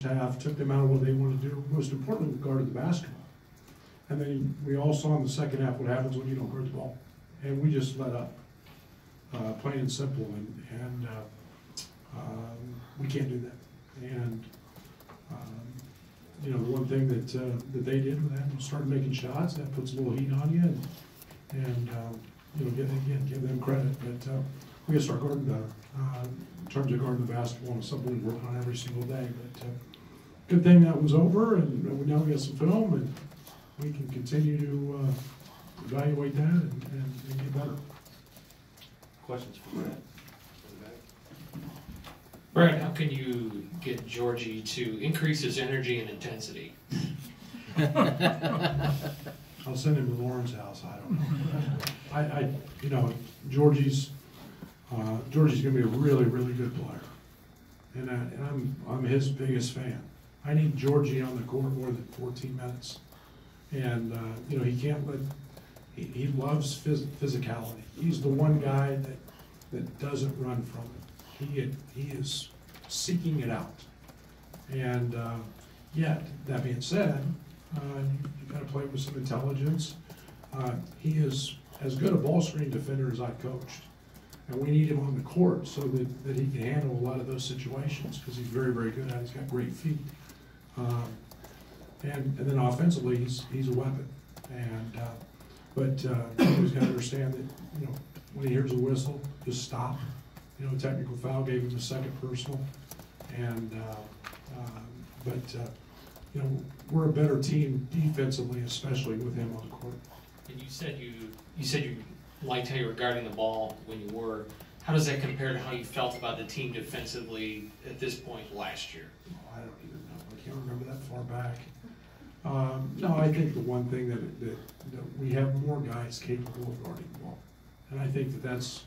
half, took them out of what they wanted to do. Most importantly, we guarded the basketball. And then we all saw in the second half what happens when you don't guard the ball. And we just let up, plain and simple. And we can't do that. And you know, the one thing that they did with that was start making shots. That puts a little heat on you, and you know, give them credit. But we got to start guarding in terms of guarding the basketball. It's something we work on every single day. But good thing that was over, and now we got some film, and we can continue to evaluate that and get better. Questions for Brad? Brad, how can you get Georgie to increase his energy and intensity? I'll send him to Lauren's house. I don't know. You know, Georgie's going to be a really, really good player, and I'm his biggest fan. I need Georgie on the court more than 14 minutes, and you know, he can't let. He loves physicality. He's the one guy that doesn't run from it. He is seeking it out, and yet that being said, you got to play with some intelligence. He is as good a ball screen defender as I've coached, and we need him on the court so that he can handle a lot of those situations because he's very, very good at it. He's got great feet, and then offensively he's a weapon. And but he's got to understand that, you know, when he hears a whistle, just stop. You know, technical foul, gave him a second personal, and you know, we're a better team defensively, especially with him on the court. And you said you liked how you were guarding the ball when you were. How does that compare to how you felt about the team defensively at this point last year? Oh, I don't even know. I can't remember that far back. No, I think the one thing that we have more guys capable of guarding the ball, and I think that's.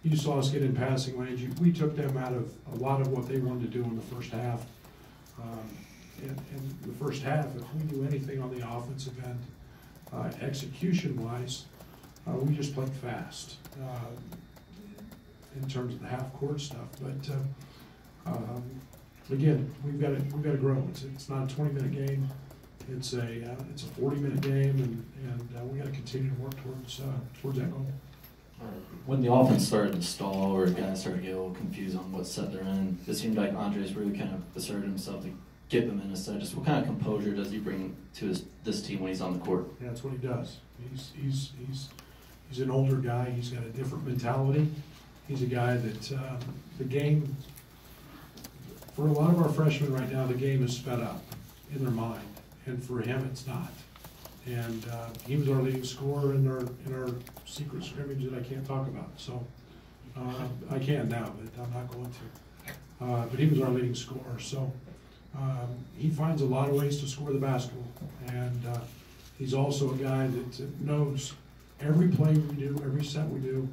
You saw us get in passing lanes. We took them out of a lot of what they wanted to do in the first half. In the first half, if we do anything on the offensive end, execution-wise, we just played fast in terms of the half-court stuff. But again, we've got to grow. It's not a 20-minute game. It's a 40-minute game, and we got to continue to work towards that goal. When the offense started to stall or guys started to get a little confused on what set they're in, it seemed like Andres really kind of asserted himself to get them in a set. Just what kind of composure does he bring to this team when he's on the court? Yeah, that's what he does. He's an older guy. He's got a different mentality. He's a guy that the game, for a lot of our freshmen right now, the game is sped up in their mind, and for him, it's not. And he was our leading scorer in our secret scrimmage that I can't talk about. So I can now, but I'm not going to. But he was our leading scorer. So he finds a lot of ways to score the basketball. And he's also a guy that knows every play we do, every set we do,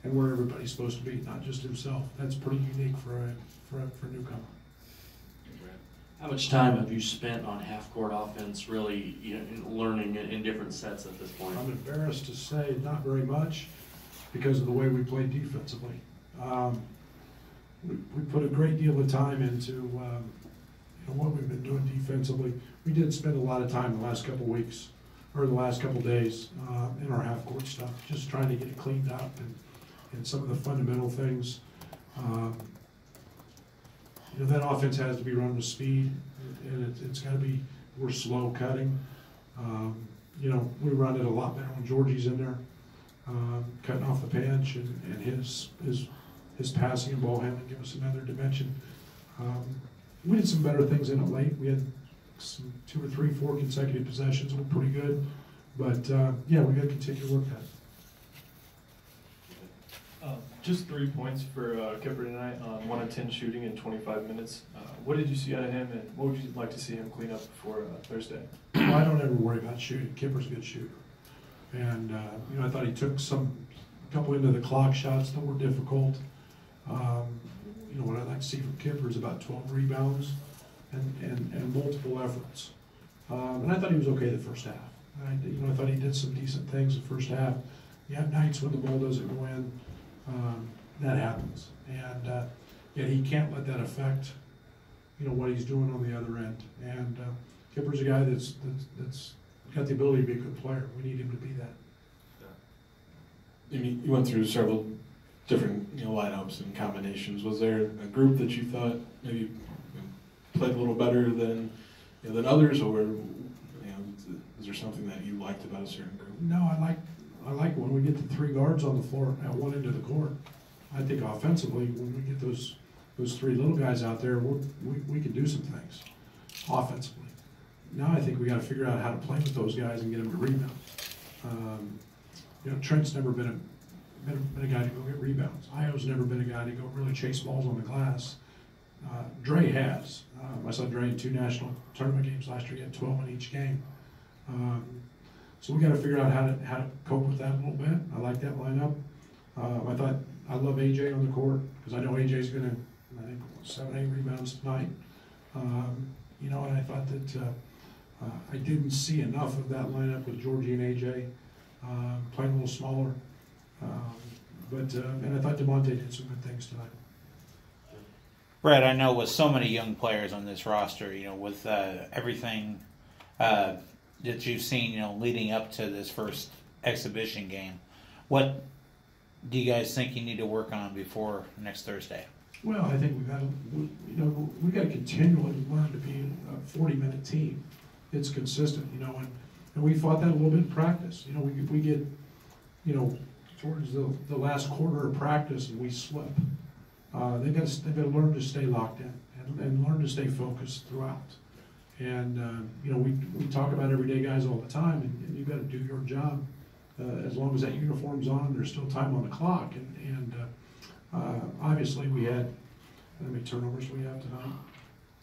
and where everybody's supposed to be, not just himself. That's pretty unique for a newcomer. How much time have you spent on half-court offense, really, you know, learning in different sets at this point? I'm embarrassed to say not very much because of the way we play defensively. We put a great deal of time into you know, what we've been doing defensively. We did spend a lot of time the last couple weeks, or the last couple days, in our half-court stuff, just trying to get it cleaned up and some of the fundamental things. You know, that offense has to be run with speed, and it's got to be, we're slow cutting. You know, we run it a lot better when Georgie's in there, cutting off the bench, and his passing and ball handling give us another dimension. We did some better things in it late. We had some 2 or 3, 4 consecutive possessions that were pretty good, but yeah, we got to continue to work at it. Just 3 points for Kipper tonight on 1 of 10 shooting in 25 minutes. What did you see out of him, and what would you like to see him clean up before Thursday? Well, I don't ever worry about shooting. Kipper's a good shooter, and you know, I thought he took a couple into the clock shots that were difficult. You know, what I'd like to see from Kipper is about 12 rebounds and multiple efforts. And I thought he was okay the first half. I thought he did some decent things the first half. You have nights when the ball doesn't go in. That happens, and yet he can't let that affect what he's doing on the other end. And Kipper's a guy that's got the ability to be a good player. We need him to be that. You went through several different lineups and combinations. Was there a group that you thought maybe played a little better than others, or is there something that you liked about a certain group? No, I like when we get the 3 guards on the floor at one end of the court. I think offensively, when we get those 3 little guys out there, we can do some things offensively. Now I think we got to figure out how to play with those guys and get them to rebound. Trent's never been a guy to go get rebounds. Io's never been a guy to go really chase balls on the glass. Dre has. I saw Dre in 2 national tournament games last year. He had 12 in each game. So we got to figure out how to cope with that a little bit. I like that lineup. I love AJ on the court because I know AJ's going to, I think, 7-8 rebounds tonight. And I thought that I didn't see enough of that lineup with Georgie and AJ playing a little smaller. And I thought DeMonte did some good things tonight. Brett, I know with so many young players on this roster, with everything that you've seen, leading up to this first exhibition game, what do you guys think you need to work on before next Thursday? Well, I think we got to continually learn to be a 40-minute team. It's consistent, and we fought that a little bit in practice. We get, towards the last quarter of practice and we slip. They've got to learn to stay locked in and learn to stay focused throughout. And we talk about everyday guys all the time, and you've got to do your job as long as that uniform's on. There's still time on the clock, and obviously we had how many turnovers we have tonight?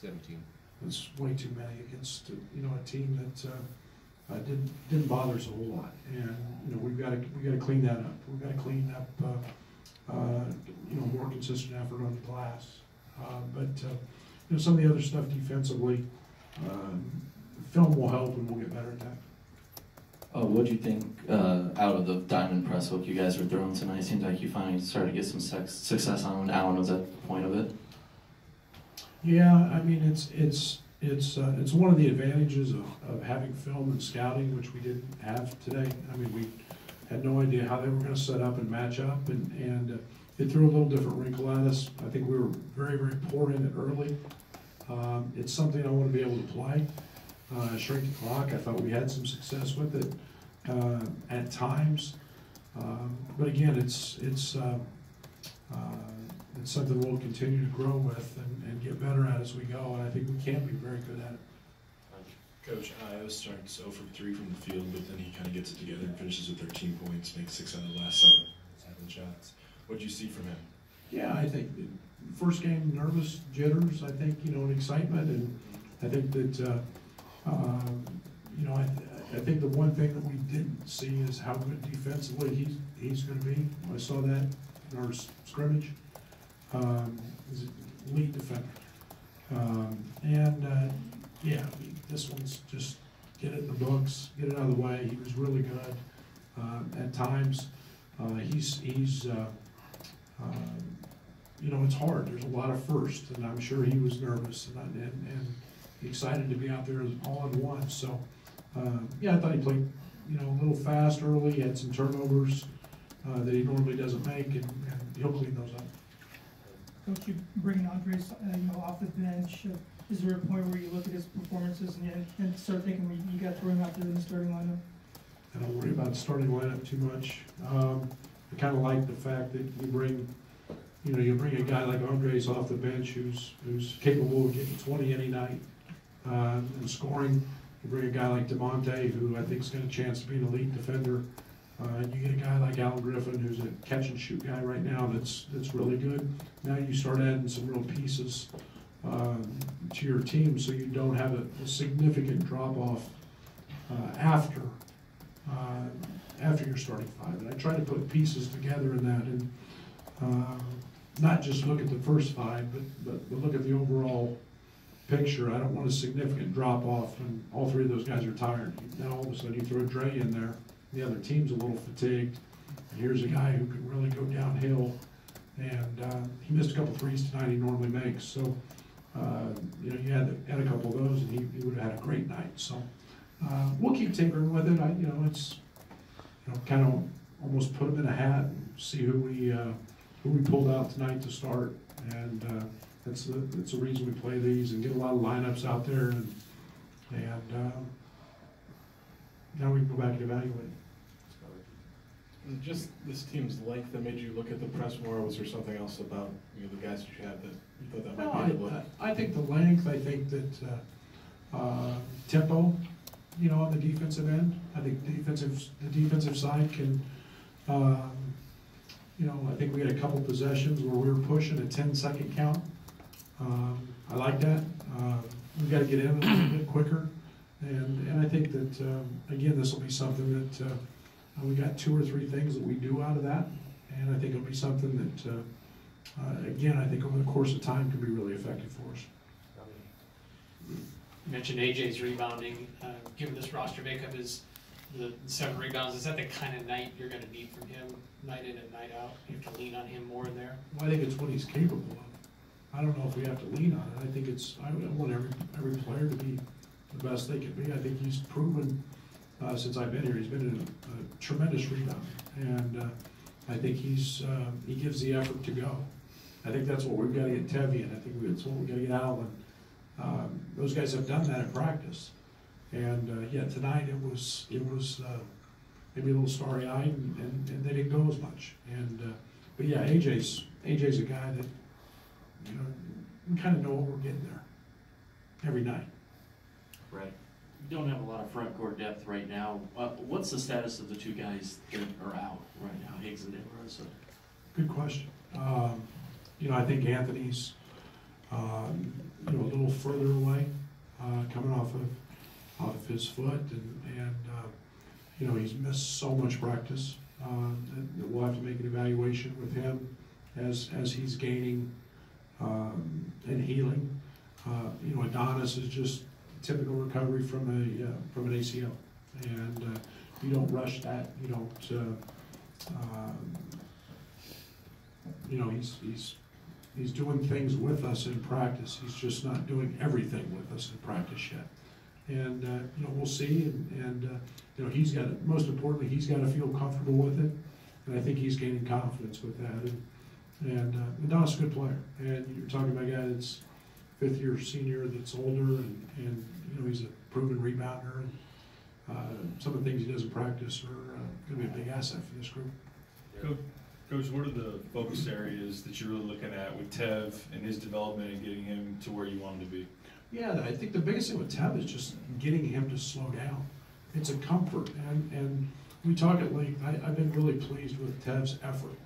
17. It's way too many against a team that didn't bother us a whole lot, and we've got to clean that up. We've got to clean up more consistent effort on the glass. But some of the other stuff defensively, film will help, and we'll get better at that. What do you think out of the diamond press hook you guys were throwing tonight? It seemed like you finally started to get some success on when Allen was at the point of it. Yeah, I mean it's one of the advantages of having film and scouting, which we didn't have today. I mean, we had no idea how they were going to set up and match up, and it threw a little different wrinkle at us. I think we were very, very poor in it early. It's something I want to be able to play. Shrink the clock. I thought we had some success with it at times, but again, it's something we'll continue to grow with and get better at as we go. And I think we can be very good at it. Coach, Io starts 0 for 3 from the field, but then he kind of gets it together and finishes with 13 points, makes 6 out of the last 7 shots. What do you see from him? Yeah, I think first game nervous, jitters. I think and excitement, and I think that. I think the one thing that we didn't see is how good defensively he's going to be. I saw that in our scrimmage. He's a lead defender. This one's just get it in the books, get it out of the way. He was really good. At times, it's hard. There's a lot of firsts, and I'm sure he was nervous and excited to be out there all in one. So, I thought he played, a little fast early. He had some turnovers that he normally doesn't make, and he'll clean those up. Coach, you bringing Andres, off the bench. Is there a point where you look at his performances and start thinking you got to throw him out there in the starting lineup? I don't worry about the starting lineup too much. I kind of like the fact that you bring a guy like Andres off the bench who's capable of getting 20 any night. And scoring. You bring a guy like DeMonte, who I think has got a chance to be an elite defender. You get a guy like Alan Griffin, who's a catch and shoot guy right now that's really good. Now you start adding some real pieces to your team, so you don't have a significant drop off after your starting 5. And I try to put pieces together in that, and not just look at the first 5, but look at the overall picture. I don't want a significant drop off when all 3 of those guys are tired. Now all of a sudden you throw Dre in there, the other team's a little fatigued, and here's a guy who can really go downhill, and he missed a couple threes tonight he normally makes. So you know, you had a couple of those, and he would have had a great night. So we'll keep tinkering with it. You know, it's, you know, kind of almost put them in a hat and see who we pulled out tonight to start, and that's the reason we play these and get a lot of lineups out there, and now we can go back and evaluate. Was it just this team's length that made you look at the press more, or was there something else about, you know, the guys that you had that you thought that might be able to? I think the length. I think that tempo, you know, on the defensive end. I think the defensive side can, you know, I think we had a couple possessions where we were pushing a 10-second count. I like that. We've got to get in a little bit quicker, and I think that again, this will be something that. We got 2 or 3 things that we do out of that, and I think it'll be something that, again, I think over the course of time can be really effective for us. You mentioned AJ's rebounding. Given this roster makeup is the 7 rebounds, is that the kind of night you're going to need from him, night in and night out? You have to lean on him more in there? Well, I think it's what he's capable of. I don't know if we have to lean on it. I think it's, I want every player to be the best they can be. I think he's proven since I've been here, he's been a tremendous rebounder, and I think he gives the effort to go. I think that's what we've got to get Tevye, and I think that's what we've got to get Allen. Those guys have done that in practice, and yeah, tonight it was maybe a little starry-eyed, and they didn't go as much. And but yeah, AJ's a guy that, you know, we kind of know what we're getting there every night. Right. You don't have a lot of front court depth right now. What's the status of the 2 guys that are out right now, Higgs and DeRosa? Good question. You know, I think Anthony's, you know, a little further away, coming off of his foot, and you know, he's missed so much practice. That we'll have to make an evaluation with him as he's gaining and healing. You know, Adonis is just typical recovery from an ACL, and you don't rush that. You don't. You know, he's doing things with us in practice. He's just not doing everything with us in practice yet. And you know, we'll see. And you know, he's got to, most importantly, he's got to feel comfortable with it. And I think he's gaining confidence with that. And Adonis is a good player. And you're talking about a guy that's 5th-year senior that's older, and you know, he's a proven rebounder, and some of the things he does in practice are going to be a big asset for this group. Coach, what are the focus areas that you're really looking at with Tev and his development and getting him to where you want him to be? Yeah, I think the biggest thing with Tev is just getting him to slow down. It's a comfort, and we talk at length. I've been really pleased with Tev's effort.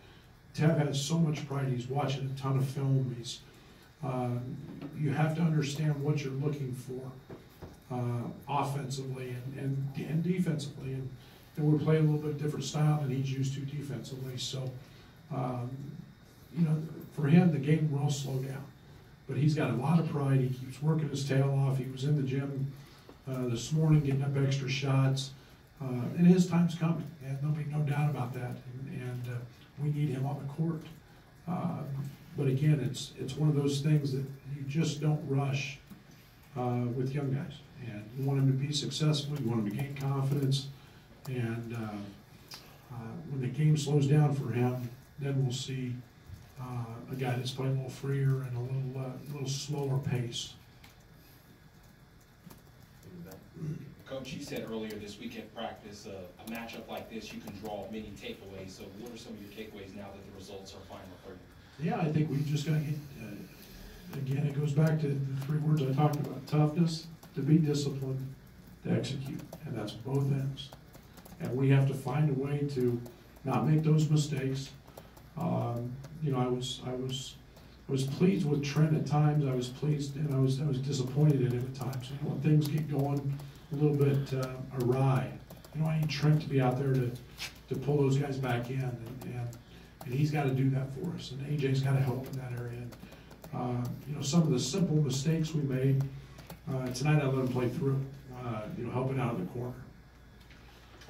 Tev has so much pride. He's watching a ton of film. He's you have to understand what you're looking for offensively and defensively, and we're playing a little bit different style than he's used to defensively. So, you know, for him, the game will slow down, but he's got a lot of pride. He keeps working his tail off. He was in the gym this morning getting up extra shots, and his time's coming, and there'll be no doubt about that. And we need him on the court. But again, it's one of those things that you just don't rush with young guys. And you want them to be successful. You want them to gain confidence. And when the game slows down for him, then we'll see a guy that's playing a little freer and a little slower pace. Coach, you said earlier this week at practice, a matchup like this, you can draw many takeaways. So what are some of your takeaways now that the results are final for you? Yeah, I think we've just got to get, again, it goes back to the 3 words I talked about: toughness, to be disciplined, to execute. And that's both ends. And we have to find a way to not make those mistakes. You know, I was pleased with Trent at times. I was pleased, and I was disappointed in him at times. You know, when things get going a little bit awry, you know, I need Trent to be out there to pull those guys back in, and he's got to do that for us. And AJ's got to help in that area. And, you know, some of the simple mistakes we made tonight, I let him play through. You know, helping out in the corner,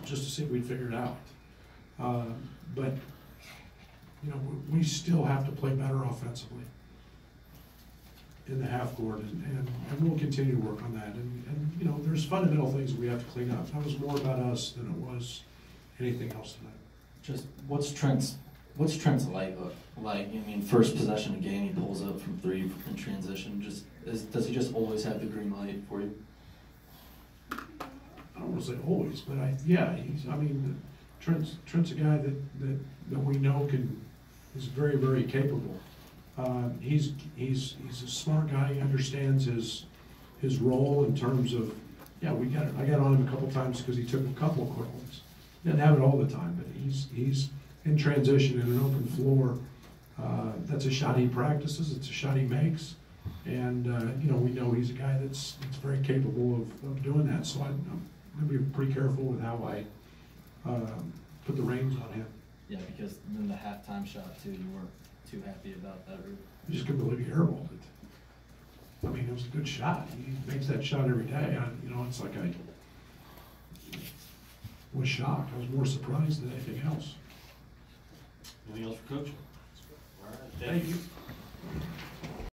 just to see if we'd figure it out. But you know, we still have to play better offensively. in the half court, and we'll continue to work on that. And you know, there's fundamental things that we have to clean up. That was more about us than it was anything else tonight. Just what's Trent's light look like? I mean, first possession of the game, he pulls up from three in transition. Does he just always have the green light for you? I don't want to say always, but Trent's a guy that we know is very, very capable. He's a smart guy. He understands his role in terms of, I got on him a couple times because he took a couple of quick ones. He doesn't have it all the time, but he's in transition in an open floor. That's a shot he practices. It's a shot he makes, and we know he's a guy that's very capable of doing that. So I'm going to be pretty careful with how I put the reins on him. Yeah, because in the halftime shot too, you weren't too happy about that. I just couldn't believe he airballed it. I mean, it was a good shot. He makes that shot every day. It's like I was shocked. I was more surprised than anything else. Anything else for Coach? All right, Thank you.